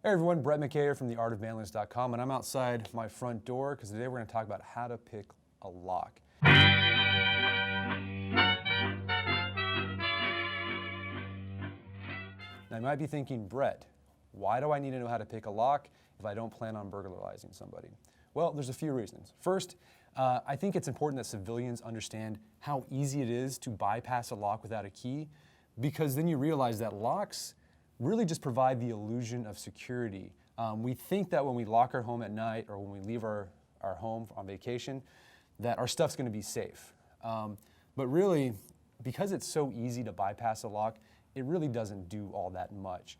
Hey everyone, Brett McKay here from theartofmanliness.com, and I'm outside my front door because today we're going to talk about how to pick a lock. Now you might be thinking, Brett, why do I need to know how to pick a lock if I don't plan on burglarizing somebody? Well, there's a few reasons. First, I think it's important that civilians understand how easy it is to bypass a lock without a key, because then you realize that locks really just provide the illusion of security. We think that when we lock our home at night or when we leave our home on vacation, that our stuff's going to be safe. But really, because it's so easy to bypass a lock, it really doesn't do all that much.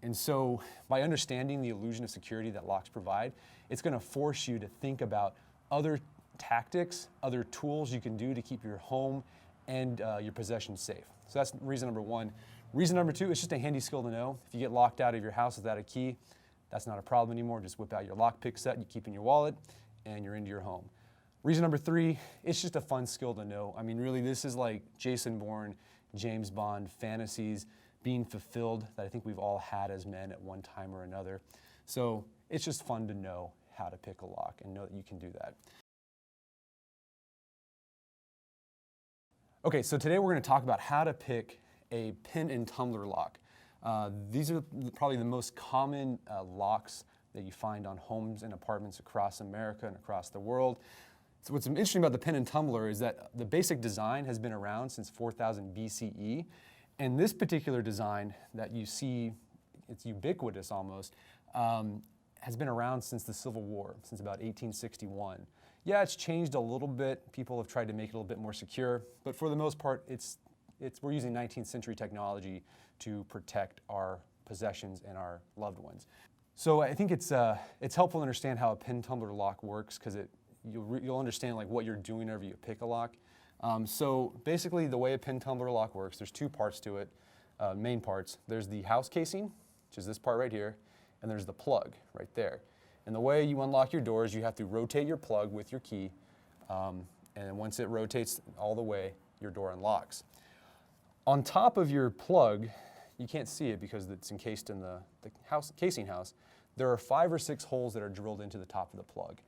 And so by understanding the illusion of security that locks provide, it's going to force you to think about other tactics, other tools you can do to keep your home and your possessions safe. So that's reason number one. Reason number two, it's just a handy skill to know. If you get locked out of your house without a key, that's not a problem anymore. Just whip out your lockpick set, you keep in your wallet, and you're into your home. Reason number three, it's just a fun skill to know. I mean, really, this is like Jason Bourne, James Bond fantasies being fulfilled that I think we've all had as men at one time or another. So it's just fun to know how to pick a lock and know that you can do that. Okay, so today we're going to talk about how to pick a pin and tumbler lock. These are probably the most common locks that you find on homes and apartments across America and across the world. So what's interesting about the pin and tumbler is that the basic design has been around since 4000 BCE, and this particular design that you see, it's ubiquitous almost, has been around since the Civil War, since about 1861. Yeah, it's changed a little bit. People have tried to make it a little bit more secure, but for the most part, we're using 19th century technology to protect our possessions and our loved ones. So I think it's helpful to understand how a pin tumbler lock works, because you'll understand like what you're doing whenever you pick a lock. So basically the way a pin tumbler lock works, there's two parts to it, main parts. There's the house casing, which is this part right here, and there's the plug right there. And the way you unlock your doors, you have to rotate your plug with your key, and once it rotates all the way, your door unlocks. On top of your plug, you can't see it because it's encased in the casing house, there are 5 or 6 holes that are drilled into the top of the plug.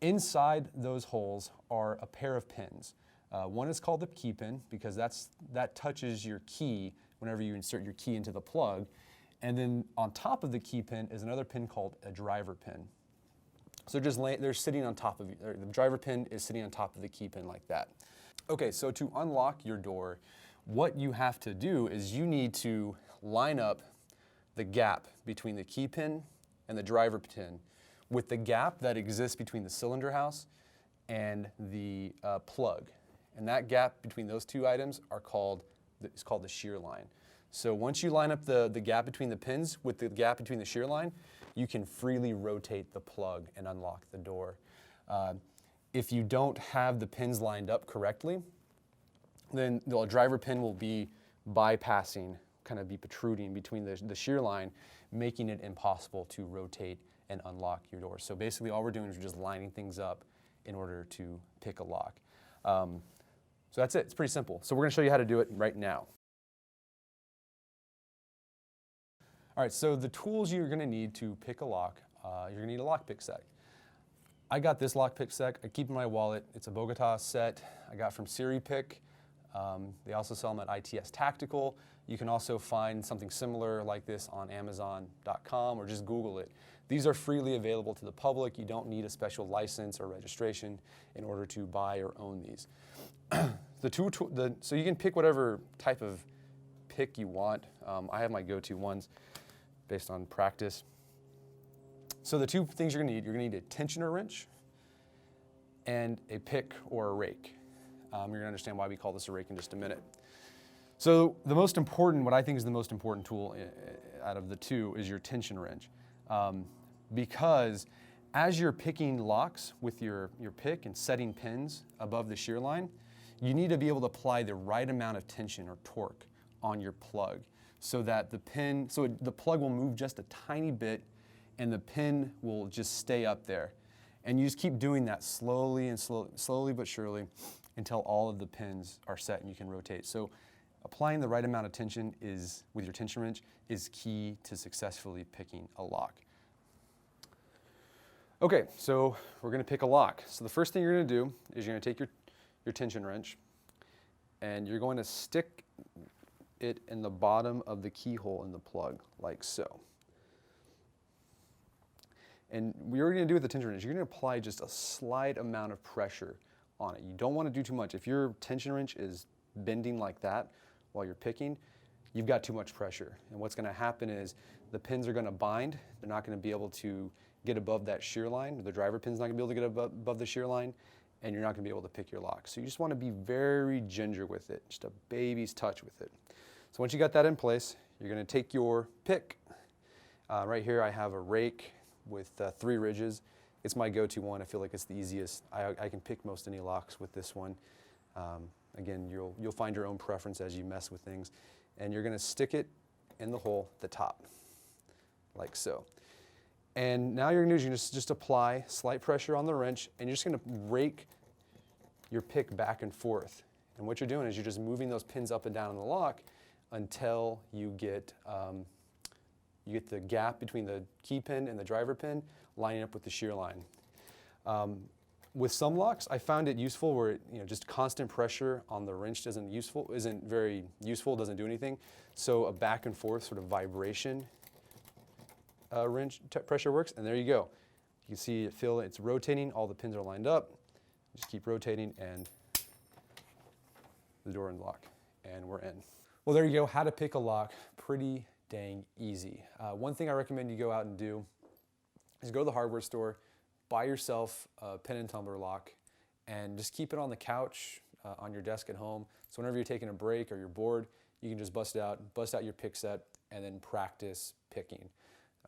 Inside those holes are a pair of pins. One is called the key pin because that touches your key whenever you insert your key into the plug. And then on top of the key pin is another pin called a driver pin. So they're sitting on top of you. The driver pin is sitting on top of the key pin like that. Okay, so to unlock your door, what you have to do is you need to line up the gap between the key pin and the driver pin with the gap that exists between the cylinder house and the plug. And that gap between those two items is called the shear line. So once you line up the gap between the pins with the gap between the shear line, you can freely rotate the plug and unlock the door. If you don't have the pins lined up correctly, then the driver pin will be bypassing, kind of be protruding between the shear line, making it impossible to rotate and unlock your door. So basically all we're doing is we're just lining things up in order to pick a lock. So that's it, it's pretty simple. So we're gonna show you how to do it right now. All right, so the tools you're gonna need to pick a lock, you're gonna need a lockpick set. I got this lockpick set, I keep it in my wallet. It's a Bogota set I got from SiriPick. They also sell them at ITS Tactical. You can also find something similar like this on Amazon.com or just Google it. These are freely available to the public. You don't need a special license or registration in order to buy or own these. So you can pick whatever type of pick you want. I have my go-to ones based on practice. So the two things you're gonna need a tensioner wrench and a pick or a rake. You're gonna understand why we call this a rake in just a minute. So what I think is the most important tool out of the two is your tension wrench. Because as you're picking locks with your pick and setting pins above the shear line, you need to be able to apply the right amount of tension or torque on your plug so that the plug will move just a tiny bit and the pin will just stay up there. And you just keep doing that slowly but surely until all of the pins are set and you can rotate. So Applying the right amount of tension with your tension wrench is key to successfully picking a lock. Okay, so we're going to pick a lock. So the first thing you're going to do is you're going to take your tension wrench and you're going to stick it in the bottom of the keyhole in the plug, like so. And what you're going to do with the tension wrench, you're going to apply just a slight amount of pressure on it. You don't want to do too much. If your tension wrench is bending like that while you're picking, you've got too much pressure. And what's going to happen is the pins are going to bind. They're not going to be able to get above that shear line. The driver pin's not going to be able to get above the shear line, and you're not going to be able to pick your lock. So you just want to be very ginger with it, just a baby's touch with it. So once you got that in place, you're going to take your pick. Right here I have a rake with 3 ridges. It's my go-to one. I feel like it's the easiest. I can pick most any locks with this one. Again, you'll find your own preference as you mess with things. And you're going to stick it in the hole at the top, like so. And now you're going to do is just apply slight pressure on the wrench, and you're just going to rake your pick back and forth. And what you're doing is you're just moving those pins up and down in the lock until you get the gap between the key pin and the driver pin lining up with the shear line. With some locks, I found it useful where just constant pressure on the wrench isn't very useful, doesn't do anything. So a back and forth sort of vibration wrench pressure works, and there you go. You can see it's rotating, all the pins are lined up. Just keep rotating and the door unlock, and we're in. Well, there you go, how to pick a lock, pretty dang easy. One thing I recommend you go out and do is go to the hardware store, buy yourself a pin and tumbler lock, and just keep it on the couch, on your desk at home. So whenever you're taking a break or you're bored, you can just bust out your pick set and then practice picking.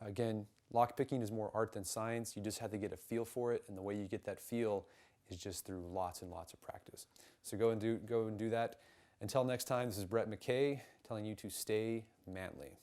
Again, lock picking is more art than science. You just have to get a feel for it, and the way you get that feel is just through lots and lots of practice. So go and do that. Until next time, this is Brett McKay telling you to stay manly.